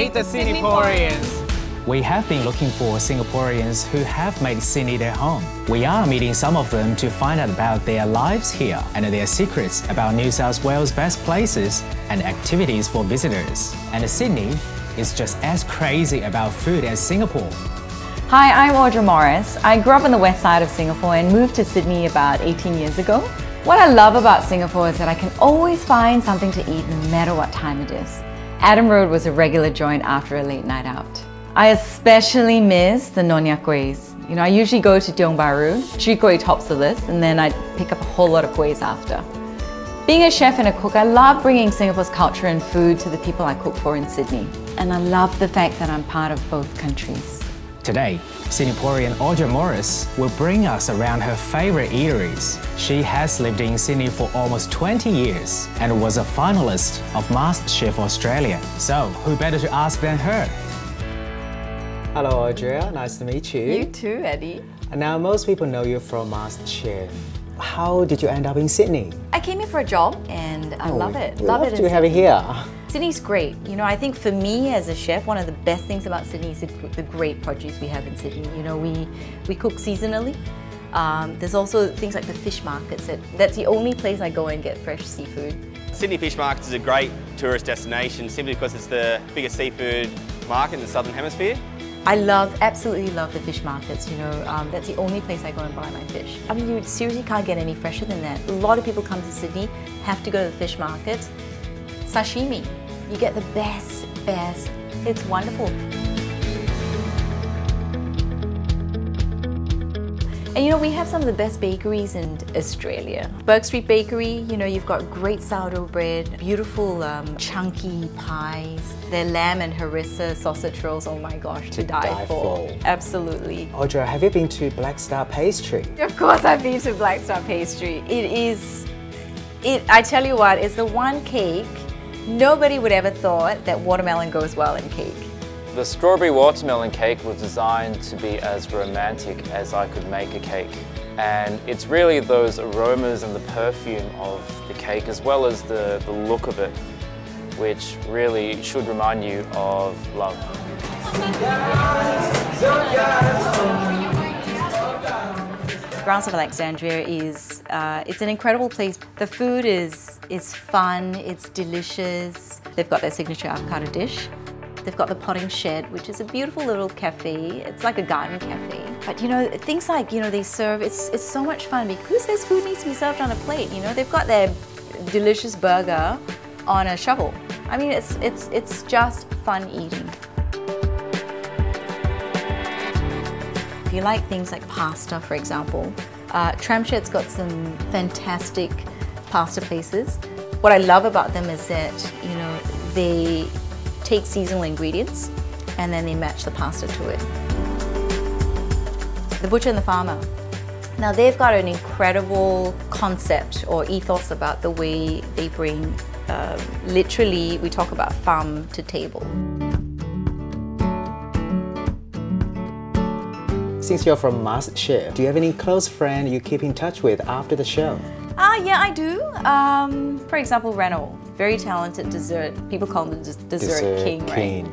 Meet the Sydneyporeans! We have been looking for Singaporeans who have made Sydney their home. We are meeting some of them to find out about their lives here and their secrets about New South Wales' best places and activities for visitors. And Sydney is just as crazy about food as Singapore. Hi, I'm Audra Morris. I grew up on the west side of Singapore and moved to Sydney about 18 years ago. What I love about Singapore is that I can always find something to eat no matter what time it is. Adam Road was a regular joint after a late night out. I especially miss the Nonya Kuehs. I usually go to Tiong Bahru, Chwee Kueh tops the list, and then I pick up a whole lot of kuehs after. Being a chef and a cook, I love bringing Singapore's culture and food to the people I cook for in Sydney. And I love the fact that I'm part of both countries. Today, Sydneyporean Audra Morris will bring us around her favourite eateries. She has lived in Sydney for almost 20 years and was a finalist of MasterChef Australia. So, who better to ask than her? Hello Audra, nice to meet you. You too, Eddie. Now, most people know you from MasterChef. How did you end up in Sydney? I came here for a job and I love it. Love it to have it here. Sydney's great. I think for me as a chef, one of the best things about Sydney is the great produce we have in Sydney. We cook seasonally. There's also things like the fish markets. That's the only place I go and get fresh seafood. Sydney Fish Market is a great tourist destination simply because it's the biggest seafood market in the Southern Hemisphere. I absolutely love the fish markets, that's the only place I go and buy my fish. I mean, you seriously can't get any fresher than that. A lot of people come to Sydney, have to go to the fish markets. Sashimi, you get the best, it's wonderful. And we have some of the best bakeries in Australia. Burke Street Bakery, you've got great sourdough bread, beautiful chunky pies. Their lamb and harissa sausage rolls, oh my gosh, to die for. Absolutely. Audra, have you been to Black Star Pastry? Of course I've been to Black Star Pastry. I tell you what, it's the one cake, nobody would ever thought that watermelon goes well in cake. The strawberry watermelon cake was designed to be as romantic as I could make a cake. And it's really those aromas and the perfume of the cake as well as the look of it, which really should remind you of love. Grounds of Alexandria is it's an incredible place. The food is fun, it's delicious. They've got their signature avocado dish. They've got the Potting Shed, which is a beautiful little cafe. It's like a garden cafe. But things like, they serve, it's so much fun because who says food needs to be served on a plate? They've got their delicious burger on a shovel. I mean, it's just fun eating. If you like things like pasta, for example, Tramshed's got some fantastic pasta places. What I love about them is that, they take seasonal ingredients and then they match the pasta to it. The Butcher and the Farmer. Now they've got an incredible concept or ethos about the way they bring, literally we talk about farm to table. Since you're from MasterChef, do you have any close friend you keep in touch with after the show? Yeah, I do. For example, Renault, very talented dessert. People call him the dessert king, right?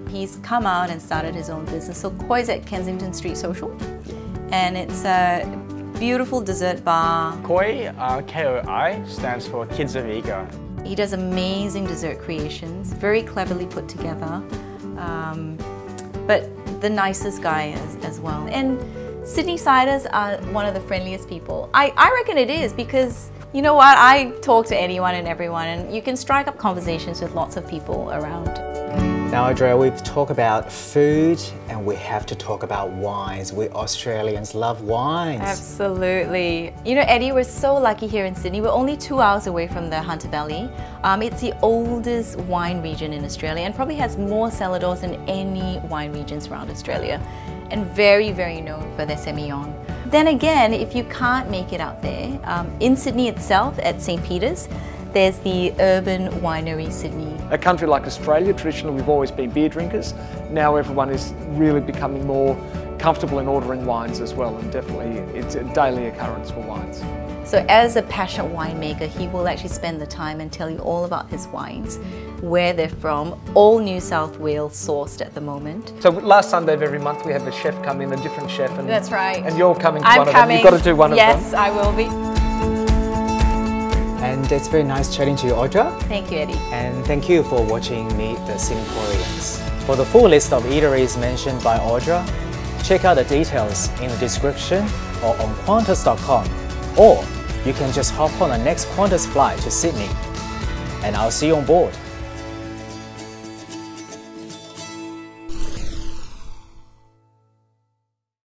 He's come out and started his own business. So Koi's at Kensington Street Social, and it's a beautiful dessert bar. Koi, K-O-I, stands for Kids of Ego. He does amazing dessert creations, very cleverly put together, but the nicest guy as well. And Sydneysiders are one of the friendliest people. I reckon it is because, you know what, I talk to anyone and everyone and you can strike up conversations with lots of people around. Now Audra, we've talked about food and we have to talk about wines. We Australians love wines. Absolutely. Eddie, we're so lucky here in Sydney. We're only 2 hours away from the Hunter Valley. It's the oldest wine region in Australia and probably has more cellar doors than any wine regions around Australia. And very, very known for their Semillon. Then again, if you can't make it out there, in Sydney itself, at St. Peter's, there's the Urban Winery Sydney. A country like Australia, traditionally we've always been beer drinkers. Now everyone is really becoming more comfortable in ordering wines as well, and definitely it's a daily occurrence for wines. So as a passionate winemaker, he will actually spend the time and tell you all about his wines, where they're from, all New South Wales sourced at the moment. So last Sunday of every month we have a chef come in, a different chef. And, That's right. And you're coming to I'm one of coming. them. You've got to do one of them. Yes, I will be. And it's very nice chatting to you, Audra. Thank you, Eddie. And thank you for watching Meet the Sydneyporeans. For the full list of eateries mentioned by Audra, check out the details in the description or on Qantas.com, or you can just hop on the next Qantas flight to Sydney. And I'll see you on board.